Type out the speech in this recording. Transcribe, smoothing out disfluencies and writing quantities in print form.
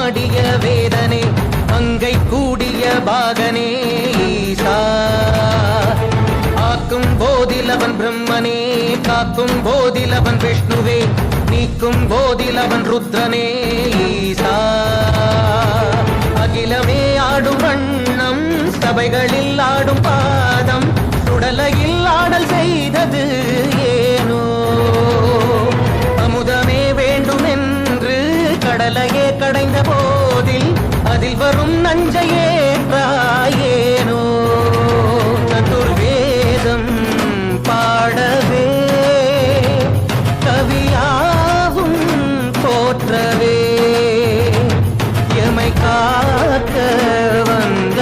ஆடிய வேதனே அங்கை கூடிய பாகனே ஈசா ஆக்கும் போதில் அவன் பிரம்மனே காக்கும் போதில் அவன் விஷ்ணுவே நீக்கும் போதில் அவன் ருத்ரனே ஈசா அகிலமே ஆடும் வண்ணம் சபைகளில் ஆடும் பாதம் சுடலையில் ஆடல் செய்தது ஏனோ அமுதமே வேண்டும் என்று கடலையே கடைந்த போதில் அதில் வரும் நஞ்சையே